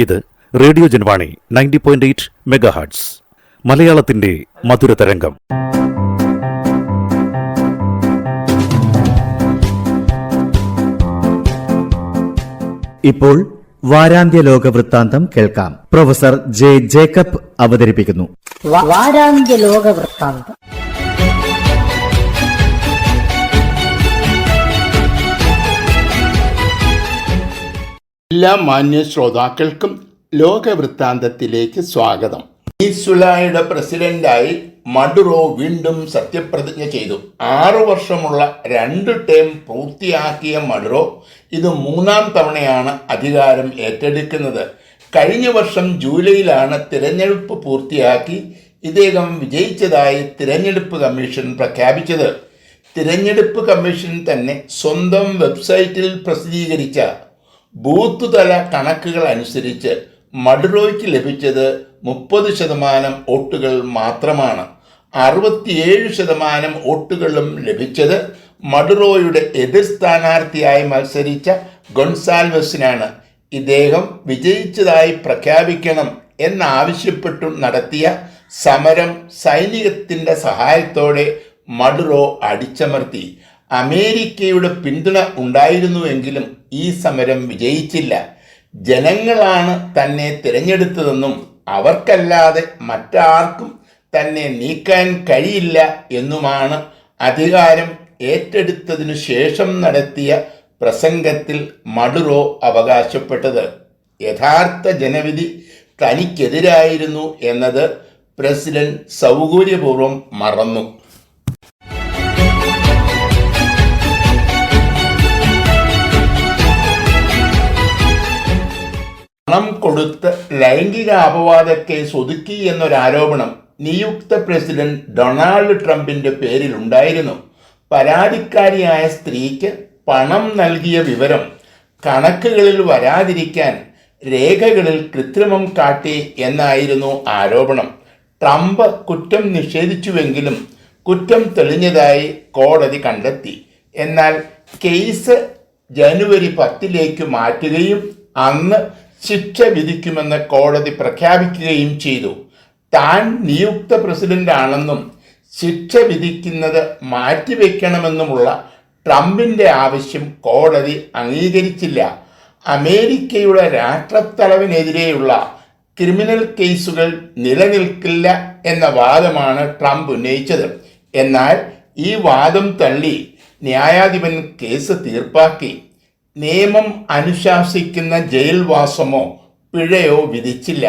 ഇത് radio Janvani 90.8 megahertz മലയാളത്തിന്റെ മധുരതരംഗം. ഇപ്പോൾ വാരാന്ത്യ ലോക വൃത്താന്തം കേൾക്കാം. പ്രൊഫസർ ജെ ജേക്കബ് അവതരിപ്പിക്കുന്നു. വാരാന്ത്യ ലോക വൃത്താന്തം. എല്ലാ മാന്യ ശ്രോതാക്കൾക്കും ലോകവൃത്താന്തത്തിലേക്ക് സ്വാഗതം. വെനിസ്വേലയുടെ പ്രസിഡന്റായി മഡുറോ വീണ്ടും സത്യപ്രതിജ്ഞ ചെയ്തു. 6 വർഷമുള്ള 2 ടേം പൂർത്തിയാക്കിയ മഡുറോ ഇത് 3ാം തവണയാണ് അധികാരം ഏറ്റെടുക്കുന്നത്. കഴിഞ്ഞ വർഷം ജൂലൈയിലാണ് തിരഞ്ഞെടുപ്പ് പൂർത്തിയാക്കി ഇദ്ദേഹം വിജയിച്ചതായി തിരഞ്ഞെടുപ്പ് കമ്മീഷൻ പ്രഖ്യാപിച്ചത്. തിരഞ്ഞെടുപ്പ് കമ്മീഷൻ തന്നെ സ്വന്തം വെബ്സൈറ്റിൽ പ്രസിദ്ധീകരിച്ച ബൂത്ത് തല കണക്കുകൾ അനുസരിച്ച് മഡുറോയ്ക്ക് ലഭിച്ചത് 30% വോട്ടുകൾ മാത്രമാണ്. 67% വോട്ടുകളും ലഭിച്ചത് മഡുറോയുടെ എതിർ സ്ഥാനാർത്ഥിയായി മത്സരിച്ച ഗൊൺസാൽവസിനാണ്. ഇദ്ദേഹം വിജയിച്ചതായി പ്രഖ്യാപിക്കണം എന്നാവശ്യപ്പെട്ടു നടത്തിയ സമരം സൈനികത്തിൻ്റെ സഹായത്തോടെ മഡുറോ അടിച്ചമർത്തി. അമേരിക്കയുടെ പിന്തുണ ഉണ്ടായിരുന്നുവെങ്കിലും ഈ സമരം വിജയിച്ചില്ല. ജനങ്ങളാണ് തന്നെ തിരഞ്ഞെടുത്തതെന്നും അവർക്കല്ലാതെ മറ്റാർക്കും തന്നെ നീക്കാൻ കഴിയില്ല എന്നുമാണ് അധികാരം ഏറ്റെടുത്തതിനു ശേഷം നടത്തിയ പ്രസംഗത്തിൽ മഡുറോ അവകാശപ്പെട്ടത്. യഥാർത്ഥ ജനവിധി തനിക്കെതിരായിരുന്നു എന്നത് പ്രസിഡന്റ് സൗകര്യപൂർവ്വം മറന്നു. പണം കൊടുത്ത് ലൈംഗിക അപവാദ കേസ് ഒതുക്കി എന്നൊരാരോപണം നിയുക്ത പ്രസിഡന്റ് ഡൊണാൾഡ് ട്രംപിന്റെ പേരിൽ ഉണ്ടായിരുന്നു. പരാതിക്കാരിയായ സ്ത്രീക്ക് പണം നൽകിയ വിവരം കണക്കുകളിൽ വരാതിരിക്കാൻ രേഖകളിൽ കൃത്രിമം കാട്ടി എന്നായിരുന്നു ആരോപണം. ട്രംപ് കുറ്റം നിഷേധിച്ചുവെങ്കിലും കുറ്റം തെളിഞ്ഞതായി കോടതി കണ്ടെത്തി. എന്നാൽ കേസ് ജനുവരി 10 മാറ്റുകയും അന്ന് ശിക്ഷ വിധിക്കുമെന്ന് കോടതി പ്രഖ്യാപിക്കുകയും ചെയ്തു. താൻ നിയുക്ത പ്രസിഡന്റ് ആണെന്നും ശിക്ഷ വിധിക്കുന്നത് മാറ്റിവെക്കണമെന്നുമുള്ള ട്രംപിന്റെ ആവശ്യം കോടതി അംഗീകരിച്ചില്ല. അമേരിക്കയുടെ രാഷ്ട്രത്തലവനെതിരെയുള്ള ക്രിമിനൽ കേസുകൾ നിലനിൽക്കില്ല എന്ന വാദമാണ് ട്രംപ് ഉന്നയിച്ചത്. എന്നാൽ ഈ വാദം തള്ളി ന്യായാധിപൻ കേസ് തീർപ്പാക്കി. നിയമം അനുശാസിക്കുന്ന ജയിൽവാസമോ പിഴയോ വിധിച്ചില്ല.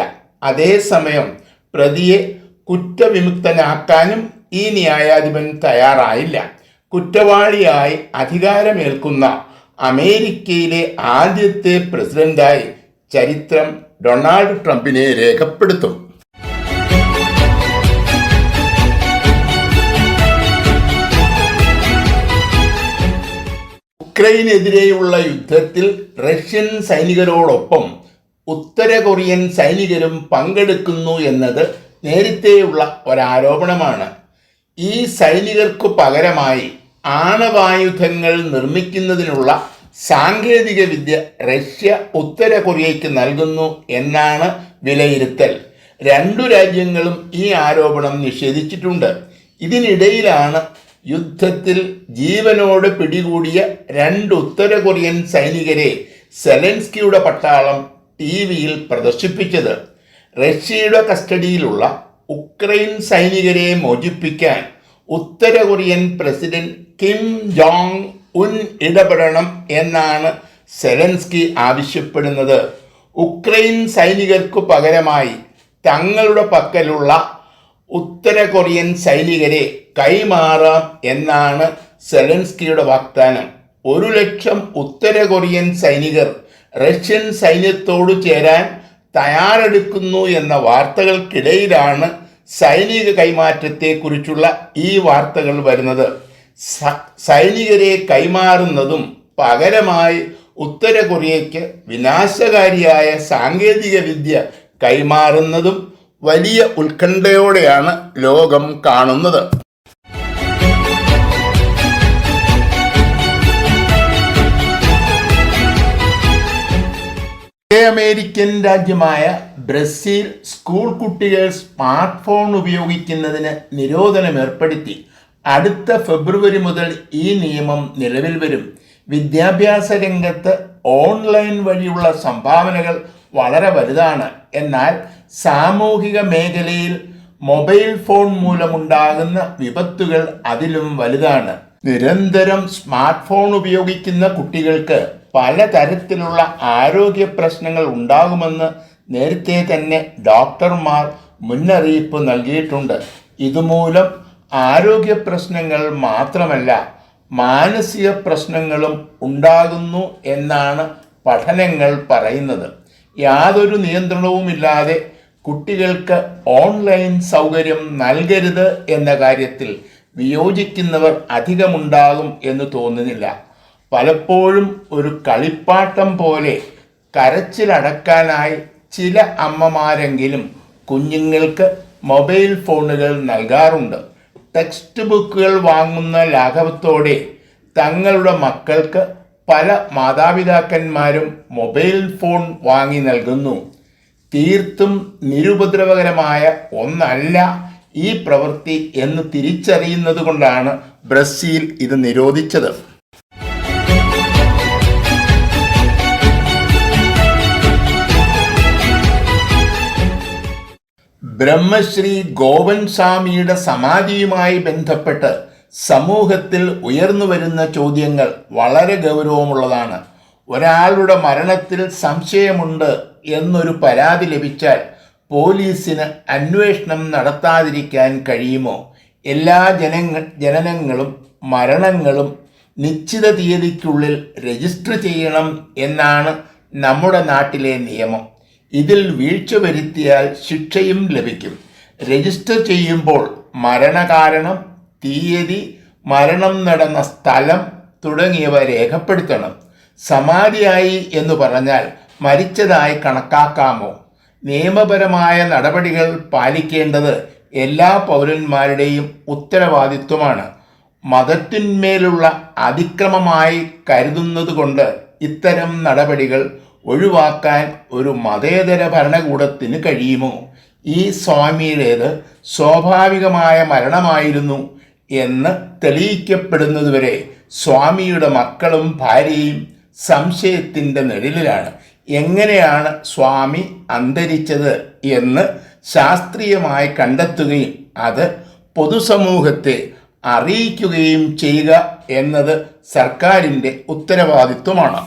അതേസമയം പ്രതിയെ കുറ്റവിമുക്തനാക്കാനും ഈ ന്യായാധിപൻ തയ്യാറായില്ല. കുറ്റവാളിയായി അധികാരമേൽക്കുന്ന അമേരിക്കയിലെ ആദ്യത്തെ പ്രസിഡന്റായി ചരിത്രം ഡൊണാൾഡ് ട്രംപിനെ രേഖപ്പെടുത്തും. ഉക്രൈനെതിരെയുള്ള യുദ്ധത്തിൽ റഷ്യൻ സൈനികരോടൊപ്പം ഉത്തര കൊറിയൻ സൈനികരും പങ്കെടുക്കുന്നു എന്നത് നേരത്തെയുള്ള ഒരാരോപണമാണ്. ഈ സൈനികർക്കു പകരമായി ആണവായുധങ്ങൾ നിർമ്മിക്കുന്നതിനുള്ള സാങ്കേതിക വിദ്യ റഷ്യ ഉത്തര കൊറിയയ്ക്ക് നൽകുന്നു എന്നാണ് വിലയിരുത്തൽ. 2 രാജ്യങ്ങളും ഈ ആരോപണം നിഷേധിച്ചിട്ടുണ്ട്. ഇതിനിടയിലാണ് യുദ്ധത്തിൽ ജീവനോട് പിടികൂടിയ 2 ഉത്തര കൊറിയൻ സൈനികരെ സെലൻസ്കിയുടെ പട്ടാളം ടിവിയിൽ പ്രദർശിപ്പിച്ചത്. റഷ്യയുടെ കസ്റ്റഡിയിലുള്ള ഉക്രൈൻ സൈനികരെ മോചിപ്പിക്കാൻ ഉത്തര Korean president Kim Jong Un ഇടപെടണം എന്നാണ് സെലൻസ്കി ആവശ്യപ്പെടുന്നത്. ഉക്രൈൻ സൈനികർക്കു പകരമായി തങ്ങളുടെ പക്കലുള്ള ഉത്തര കൊറിയൻ സൈനികരെ കൈമാറാം എന്നാണ് സെലൻസ്കിയുടെ വാഗ്ദാനം. 1 ലക്ഷം ഉത്തര കൊറിയൻ സൈനികർ റഷ്യൻ സൈന്യത്തോട് ചേരാൻ തയ്യാറെടുക്കുന്നു എന്ന വാർത്തകൾക്കിടയിലാണ് സൈനിക കൈമാറ്റത്തെക്കുറിച്ചുള്ള ഈ വാർത്തകൾ വരുന്നത്. സൈനികരെ കൈമാറുന്നതും പകരമായി ഉത്തര കൊറിയയ്ക്ക് വിനാശകാരിയായ സാങ്കേതിക വിദ്യ കൈമാറുന്നതും വലിയ ഉത്കണ്ഠയോടെയാണ് ലോകം കാണുന്നത്. വടക്കേ അമേരിക്കൻ രാജ്യമായ ബ്രസീൽ സ്കൂൾ കുട്ടികൾ സ്മാർട്ട് ഫോൺ ഉപയോഗിക്കുന്നതിന് നിരോധനം ഏർപ്പെടുത്തി. അടുത്ത ഫെബ്രുവരി മുതൽ ഈ നിയമം നിലവിൽ വരും. വിദ്യാഭ്യാസ രംഗത്ത് ഓൺലൈൻ വഴിയുള്ള സംഭാവനകൾ വളരെ വലുതാണ്. എന്നാൽ സാമൂഹിക മേഖലയിൽ മൊബൈൽ ഫോൺ മൂലമുണ്ടാകുന്ന വിപത്തുകൾ അതിലും വലുതാണ്. നിരന്തരം സ്മാർട്ട് ഫോൺ ഉപയോഗിക്കുന്ന കുട്ടികൾക്ക് പലതരത്തിലുള്ള ആരോഗ്യ പ്രശ്നങ്ങൾ ഉണ്ടാകുമെന്ന് നേരത്തെ തന്നെ ഡോക്ടർമാർ മുന്നറിയിപ്പ് നൽകിയിട്ടുണ്ട്. ഇതുമൂലം ആരോഗ്യ പ്രശ്നങ്ങൾ മാത്രമല്ല മാനസിക പ്രശ്നങ്ങളും ഉണ്ടാകുന്നു എന്നാണ് പഠനങ്ങൾ പറയുന്നത്. യാതൊരു നിയന്ത്രണവുമില്ലാതെ കുട്ടികൾക്ക് ഓൺലൈൻ സൗകര്യം നൽകരുത് എന്ന കാര്യത്തിൽ വിയോജിക്കുന്നവർ അധികമുണ്ടാകും എന്ന് തോന്നുന്നില്ല. പലപ്പോഴും ഒരു കളിപ്പാട്ടം പോലെ കരച്ചിലടക്കാനായി ചില അമ്മമാരെങ്കിലും കുഞ്ഞുങ്ങൾക്ക് മൊബൈൽ ഫോണുകൾ നൽകാറുണ്ട്. ടെക്സ്റ്റ് ബുക്കുകൾ വാങ്ങുന്ന ലാഘവത്തോടെ തങ്ങളുടെ മക്കൾക്ക് പല മാതാപിതാക്കന്മാരും മൊബൈൽ ഫോൺ വാങ്ങി നൽകുന്നു. തീർത്തും നിരുപദ്രവകരമായ ഒന്നല്ല ഈ പ്രവൃത്തി എന്ന് തിരിച്ചറിയുന്നത് കൊണ്ടാണ് ബ്രസീൽ ഇത് നിരോധിച്ചത്. ബ്രഹ്മശ്രീ ഗോവൻ സ്വാമിയുടെ സമാധിയുമായി ബന്ധപ്പെട്ട് സമൂഹത്തിൽ ഉയർന്നു വരുന്ന ചോദ്യങ്ങൾ വളരെ ഗൗരവമുള്ളതാണ്. ഒരാളുടെ മരണത്തിൽ സംശയമുണ്ട് എന്നൊരു പരാതി ലഭിച്ചാൽ പോലീസിന് അന്വേഷണം നടത്താതിരിക്കാൻ കഴിയുമോ? എല്ലാ ജനനങ്ങളും മരണങ്ങളും നിശ്ചിത തീയതിക്കുള്ളിൽ രജിസ്റ്റർ ചെയ്യണം എന്നാണ് നമ്മുടെ നാട്ടിലെ നിയമം. ഇതിൽ വീഴ്ച വരുത്തിയാൽ ശിക്ഷയും ലഭിക്കും. രജിസ്റ്റർ ചെയ്യുമ്പോൾ മരണകാരണം, തീയതി, മരണം നടന്ന സ്ഥലം തുടങ്ങിയവ രേഖപ്പെടുത്തണം. സമാധിയായി എന്ന് പറഞ്ഞാൽ മരിച്ചതായി കണക്കാക്കാമോ? നിയമപരമായ നടപടികൾ പാലിക്കേണ്ടത് എല്ലാ പൗരന്മാരുടെയും ഉത്തരവാദിത്വമാണ്. മതത്തിന്മേലുള്ള അതിക്രമമായി കരുതുന്നതുകൊണ്ട് ഇത്തരം നടപടികൾ ഒഴിവാക്കാൻ ഒരു മതേതര ഭരണകൂടത്തിന് കഴിയുമോ? ഈ സ്വാമിയുടേത് സ്വാഭാവികമായ മരണമായിരുന്നു എന്ന് തെളിയിക്കപ്പെടുന്നതുവരെ സ്വാമിയുടെ മക്കളും ഭാര്യയും സംശയത്തിൻ്റെ നിഴലിലാണ്. എങ്ങനെയാണ് സ്വാമി അന്തരിച്ചത് എന്ന് ശാസ്ത്രീയമായി കണ്ടെത്തുകയും അത് പൊതുസമൂഹത്തെ അറിയിക്കുകയും ചെയ്യുക എന്നത് സർക്കാരിൻ്റെ ഉത്തരവാദിത്വമാണ്.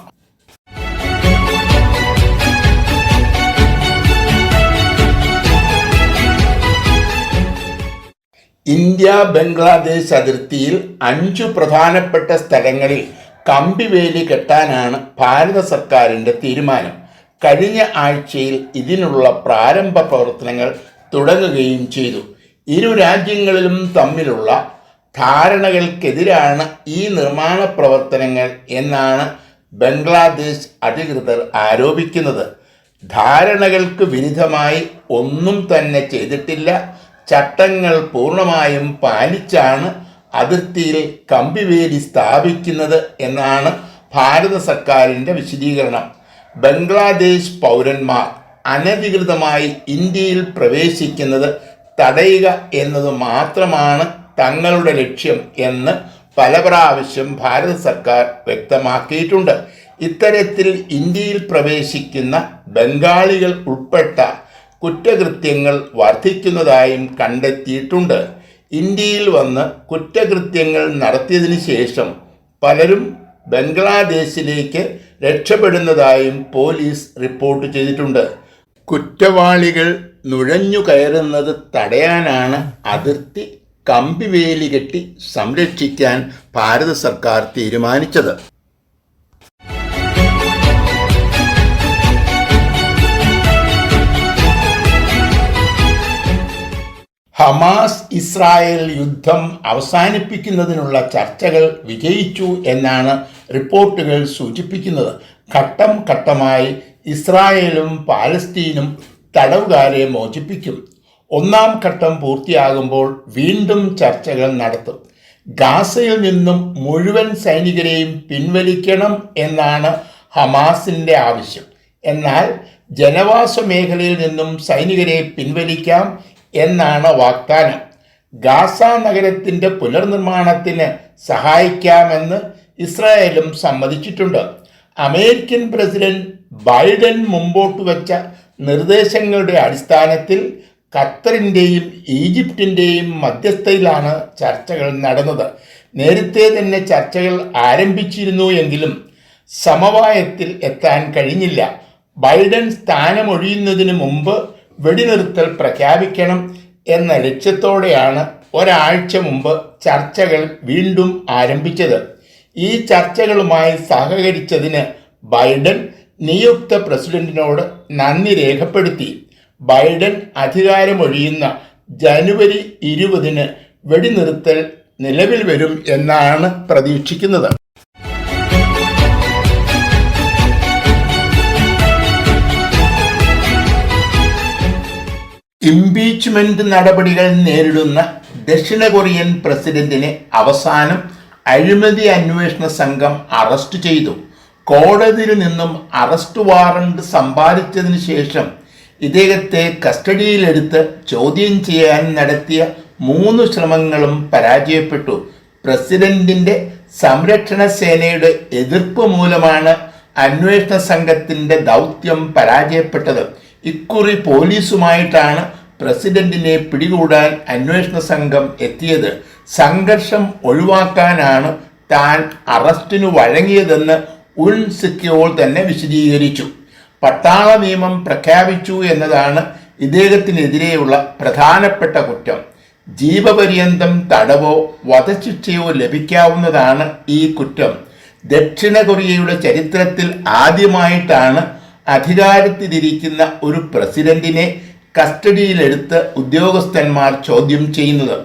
ഇന്ത്യ ബംഗ്ലാദേശ് അതിർത്തിയിൽ 5 പ്രധാനപ്പെട്ട സ്ഥലങ്ങളിൽ കമ്പിവേലി കെട്ടാനാണ് ഭാരത സർക്കാരിൻ്റെ തീരുമാനം. കഴിഞ്ഞ ആഴ്ചയിൽ ഇതിനുള്ള പ്രാരംഭ പ്രവർത്തനങ്ങൾ തുടങ്ങുകയും ചെയ്തു. ഇരു രാജ്യങ്ങളിലും തമ്മിലുള്ള ധാരണകൾക്കെതിരാണ് ഈ നിർമ്മാണ പ്രവർത്തനങ്ങൾ എന്നാണ് ബംഗ്ലാദേശ് അധികൃതർ ആരോപിക്കുന്നത്. ധാരണകൾക്ക് വിരുദ്ധമായി ഒന്നും തന്നെ ചെയ്തിട്ടില്ല. ചട്ടങ്ങൾ പൂർണ്ണമായും പാലിച്ചാണ് അതിർത്തിയിൽ കമ്പിവേലി സ്ഥാപിക്കുന്നത് എന്നാണ് ഭാരത സർക്കാരിൻ്റെ വിശദീകരണം. ബംഗ്ലാദേശ് പൗരന്മാർ അനധികൃതമായി ഇന്ത്യയിൽ പ്രവേശിക്കുന്നത് തടയുക എന്നത് മാത്രമാണ് തങ്ങളുടെ ലക്ഷ്യം എന്ന് പല പ്രാവശ്യം ഭാരത സർക്കാർ വ്യക്തമാക്കിയിട്ടുണ്ട്. ഇത്തരത്തിൽ ഇന്ത്യയിൽ പ്രവേശിക്കുന്ന ബംഗാളികൾ ഉൾപ്പെട്ട കുറ്റകൃത്യങ്ങൾ വർദ്ധിക്കുന്നതായും കണ്ടെത്തിയിട്ടുണ്ട്. ഇന്ത്യയിൽ വന്ന് കുറ്റകൃത്യങ്ങൾ നടത്തിയതിനു ശേഷം പലരും ബംഗ്ലാദേശിലേക്ക് രക്ഷപ്പെടുന്നതായും പോലീസ് റിപ്പോർട്ട് ചെയ്തിട്ടുണ്ട്. കുറ്റവാളികൾ നുഴഞ്ഞു കയറുന്നത് തടയാനാണ് അതിർത്തി കമ്പിവേലി കെട്ടി സംരക്ഷിക്കാൻ ഭാരത സർക്കാർ തീരുമാനിച്ചത്. ഹമാസ് ഇസ്രായേൽ യുദ്ധം അവസാനിപ്പിക്കുന്നതിനുള്ള ചർച്ചകൾ വിജയിച്ചു എന്നാണ് റിപ്പോർട്ടുകൾ സൂചിപ്പിക്കുന്നത്. ഘട്ടം ഘട്ടമായി ഇസ്രായേലും പാലസ്തീനും തടവുകാരെ മോചിപ്പിക്കും. 1-ാം ഘട്ടം പൂർത്തിയാകുമ്പോൾ വീണ്ടും ചർച്ചകൾ നടത്തും. ഗാസയിൽ നിന്നും മുഴുവൻ സൈനികരെയും പിൻവലിക്കണം എന്നാണ് ഹമാസിൻ്റെ ആവശ്യം. എന്നാൽ ജനവാസ മേഖലയിൽ നിന്നും സൈനികരെ പിൻവലിക്കാം എന്നാണ് വാഗ്ദാനം. ഗാസ നഗരത്തിൻ്റെ പുനർനിർമ്മാണത്തിന് സഹായിക്കാമെന്ന് ഇസ്രായേലും സമ്മതിച്ചിട്ടുണ്ട്. അമേരിക്കൻ പ്രസിഡന്റ് ബൈഡൻ മുമ്പോട്ട് വച്ച നിർദ്ദേശങ്ങളുടെ അടിസ്ഥാനത്തിൽ ഖത്തറിൻ്റെയും ഈജിപ്തിൻ്റെയും മധ്യസ്ഥയിലാണ് ചർച്ചകൾ നടന്നത്. നേരത്തെ തന്നെ ചർച്ചകൾ ആരംഭിച്ചിരുന്നു എങ്കിലും സമവായത്തിൽ എത്താൻ കഴിഞ്ഞില്ല. ബൈഡൻ സ്ഥാനമൊഴിയുന്നതിന് മുമ്പ് വെടിനിർത്തൽ പ്രഖ്യാപിക്കണം എന്ന ലക്ഷ്യത്തോടെയാണ് ഒരാഴ്ച മുമ്പ് ചർച്ചകൾ വീണ്ടും ആരംഭിച്ചത്. ഈ ചർച്ചകളുമായി സഹകരിച്ചതിന് ബൈഡൻ നിയുക്ത പ്രസിഡന്റിനോട് നന്ദി രേഖപ്പെടുത്തി. ബൈഡൻ അധികാരമൊഴിയുന്ന ജനുവരി 20 വെടിനിർത്തൽ നിലവിൽ വരും എന്നാണ് പ്രതീക്ഷിക്കുന്നത്. ഇംപീച്ച്മെന്റ് നടപടികൾ നേരിടുന്ന ദക്ഷിണ കൊറിയൻ പ്രസിഡന്റിനെ അവസാനം അഴിമതി അന്വേഷണ സംഘം അറസ്റ്റ് ചെയ്തു. കോടതിയിൽ നിന്നും അറസ്റ്റ് വാറണ്ട് സമ്പാദിച്ചതിന് ശേഷം ഇദ്ദേഹത്തെ കസ്റ്റഡിയിലെടുത്ത് ചോദ്യം ചെയ്യാൻ നടത്തിയ 3 ശ്രമങ്ങളും പരാജയപ്പെട്ടു. പ്രസിഡന്റിന്റെ സംരക്ഷണ സേനയുടെ എതിർപ്പ് മൂലമാണ് അന്വേഷണ സംഘത്തിന്റെ ദൗത്യം പരാജയപ്പെട്ടത്. ഇക്കുറി പോലീസുമായിട്ടാണ് പ്രസിഡന്റിനെ പിടികൂടാൻ അന്വേഷണ സംഘം എത്തിയത്. സംഘർഷം ഒഴിവാക്കാനാണ് താൻ അറസ്റ്റിനു വഴങ്ങിയതെന്ന് ഉൻ സിക്യോൾ തന്നെ വിശദീകരിച്ചു. പട്ടാള നിയമം പ്രഖ്യാപിച്ചു എന്നതാണ് ഇദ്ദേഹത്തിനെതിരെയുള്ള പ്രധാനപ്പെട്ട കുറ്റം. ജീവപര്യന്തം തടവോ വധശിക്ഷയോ ലഭിക്കാവുന്നതാണ് ഈ കുറ്റം. ദക്ഷിണ കൊറിയയുടെ ചരിത്രത്തിൽ ആദ്യമായിട്ടാണ് അധികാരത്തിലിരിക്കുന്ന ഒരു പ്രസിഡന്റിനെ കസ്റ്റഡിയിലെടുത്ത് ഉദ്യോഗസ്ഥന്മാർ ചോദ്യം ചെയ്യുന്നത്.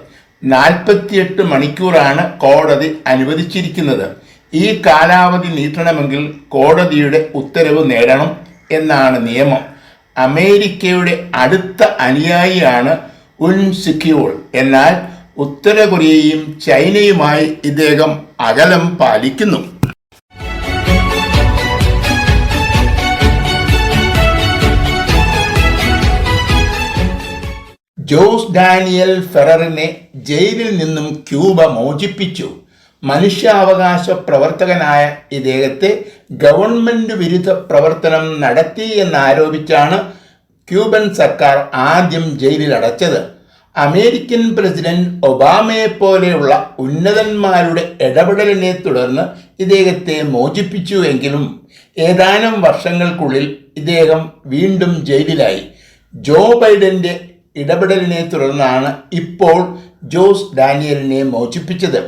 48 മണിക്കൂറാണ് കോടതി അനുവദിച്ചിരിക്കുന്നത്. ഈ കാലാവധി നീട്ടണമെങ്കിൽ കോടതിയുടെ ഉത്തരവ് നേടണം എന്നാണ് നിയമം. അമേരിക്കയുടെ അടുത്ത അനുയായിയാണ് ഉൻ സിക്യോൾ. എന്നാൽ ഉത്തര കൊറിയയും ചൈനയുമായി ഇദ്ദേഹം അകലം പാലിക്കുന്നു. ജോസ് ഡാനിയൽ ഫെററിനെ ജയിലിൽ നിന്നും ക്യൂബ മോചിപ്പിച്ചു. മനുഷ്യാവകാശ പ്രവർത്തകനായ ഇദ്ദേഹത്തെ ഗവൺമെന്റ് വിരുദ്ധ പ്രവർത്തനം നടത്തി എന്നാരോപിച്ചാണ് ക്യൂബൻ സർക്കാർ ആദ്യം ജയിലിൽ അടച്ചത്. അമേരിക്കൻ പ്രസിഡന്റ് ഒബാമയെപ്പോലെയുള്ള ഉന്നതന്മാരുടെ ഇടപെടലിനെ തുടർന്ന് ഇദ്ദേഹത്തെ മോചിപ്പിച്ചു എങ്കിലും ഏതാനും വർഷങ്ങൾക്കുള്ളിൽ ഇദ്ദേഹം വീണ്ടും ജയിലിലായി. ജോ ബൈഡന്റെ ഇടപെടലിനെ തുടർന്നാണ് ഇപ്പോൾ ജോസ് ഡാനിയലിനെ മോചിപ്പിച്ചത്.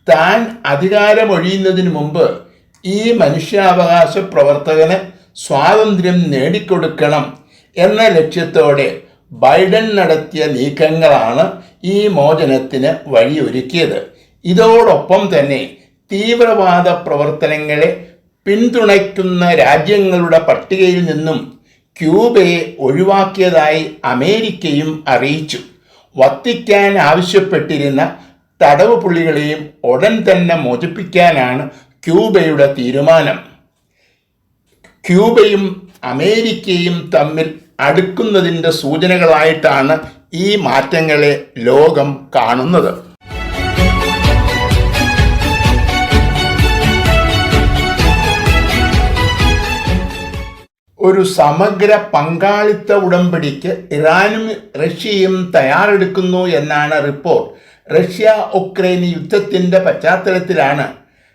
താൻ അധികാരമൊഴിയുന്നതിന് മുമ്പ് ഈ മനുഷ്യാവകാശ പ്രവർത്തകന് സ്വാതന്ത്ര്യം നേടിക്കൊടുക്കണം എന്ന ലക്ഷ്യത്തോടെ ബൈഡൻ നടത്തിയ നീക്കങ്ങളാണ് ഈ മോചനത്തിന് വഴിയൊരുക്കിയത്. ഇതോടൊപ്പം തന്നെ തീവ്രവാദ പ്രവർത്തനങ്ങളെ പിന്തുണയ്ക്കുന്ന രാജ്യങ്ങളുടെ പട്ടികയിൽ നിന്നും ക്യൂബയെ ഒഴിവാക്കിയതായി അമേരിക്കയും അറിയിച്ചു. വത്തിക്കാൻ ആവശ്യപ്പെട്ടിരുന്ന തടവ് പുള്ളികളെയും ഉടൻ തന്നെ മോചിപ്പിക്കാനാണ് ക്യൂബയുടെ തീരുമാനം. ക്യൂബയും അമേരിക്കയും തമ്മിൽ അടുക്കുന്നതിൻ്റെ സൂചനകളായിട്ടാണ് ഈ മാറ്റങ്ങളെ ലോകം കാണുന്നത്. ഒരു സമഗ്ര പങ്കാളിത്ത ഉടമ്പടിക്ക് ഇറാനും റഷ്യയും തയ്യാറെടുക്കുന്നു എന്നാണ് റിപ്പോർട്ട്. റഷ്യ ഉക്രൈൻ യുദ്ധത്തിൻ്റെ പശ്ചാത്തലത്തിലാണ്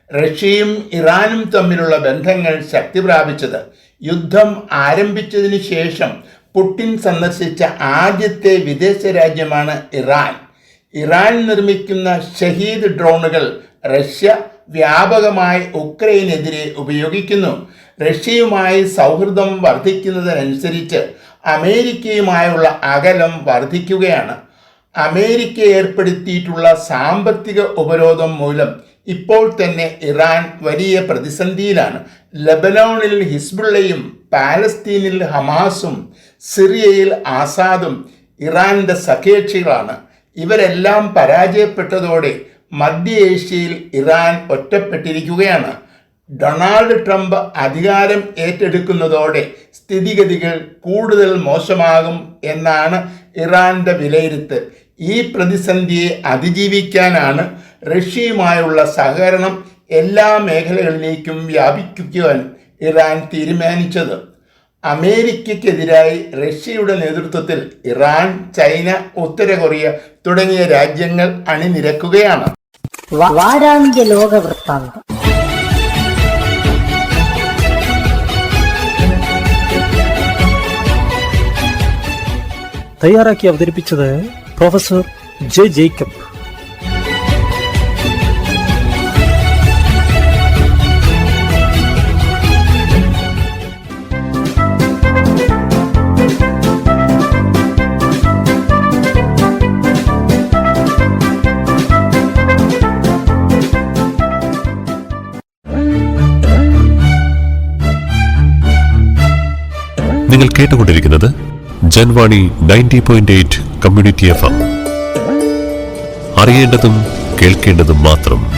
റഷ്യയും ഇറാനും തമ്മിലുള്ള ബന്ധങ്ങൾ ശക്തി പ്രാപിച്ചത്. യുദ്ധം ആരംഭിച്ചതിന് ശേഷം പുടിൻ സന്ദർശിച്ച ആദ്യത്തെ വിദേശ രാജ്യമാണ് ഇറാൻ. ഇറാൻ നിർമ്മിക്കുന്ന ഷഹീദ് ഡ്രോണുകൾ റഷ്യ വ്യാപകമായി ഉക്രൈനെതിരെ ഉപയോഗിക്കുന്നു. റഷ്യയുമായി സൗഹൃദം വർദ്ധിക്കുന്നതിനനുസരിച്ച് അമേരിക്കയുമായുള്ള അകലം വർദ്ധിക്കുകയാണ്. അമേരിക്ക ഏർപ്പെടുത്തിയിട്ടുള്ള സാമ്പത്തിക ഉപരോധം മൂലം ഇപ്പോൾ തന്നെ ഇറാൻ വലിയ പ്രതിസന്ധിയിലാണ്. ലബനോണിൽ ഹിസ്ബുള്ളയും പാലസ്തീനിൽ ഹമാസും സിറിയയിൽ ആസാദും ഇറാന്റെ സഖ്യകക്ഷികളാണ്. ഇവരെല്ലാം പരാജയപ്പെട്ടതോടെ മധ്യ ഏഷ്യയിൽ ഇറാൻ ഒറ്റപ്പെട്ടിരിക്കുകയാണ്. ഡൊണാൾഡ് ട്രംപ് അധികാരം ഏറ്റെടുക്കുന്നതോടെ സ്ഥിതിഗതികൾ കൂടുതൽ മോശമാകും എന്നാണ് ഇറാന്റെ വിലയിരുത്തൽ. ഈ പ്രതിസന്ധിയെ അതിജീവിക്കാനാണ് റഷ്യയുമായുള്ള സഹകരണം എല്ലാ മേഖലകളിലേക്കും വ്യാപിപ്പിക്കുവാൻ ഇറാൻ തീരുമാനിച്ചത്. അമേരിക്കയ്ക്കെതിരായി റഷ്യയുടെ നേതൃത്വത്തിൽ ഇറാൻ, ചൈന, ഉത്തര കൊറിയ തുടങ്ങിയ രാജ്യങ്ങൾ അണിനിരക്കുകയാണ്. വാരാന്ത്യ ലോക വൃത്താന്തം. തയ്യാറാക്കി അവതരിപ്പിച്ചത് പ്രൊഫസർ ജെ ജേക്കബ്. നിങ്ങൾ കേട്ടുകൊണ്ടിരിക്കുന്നത് ജൻവാണി 90.8 കമ്മ്യൂണിറ്റി FM. അറിയേണ്ടതും കേൾക്കേണ്ടതും മാത്രം.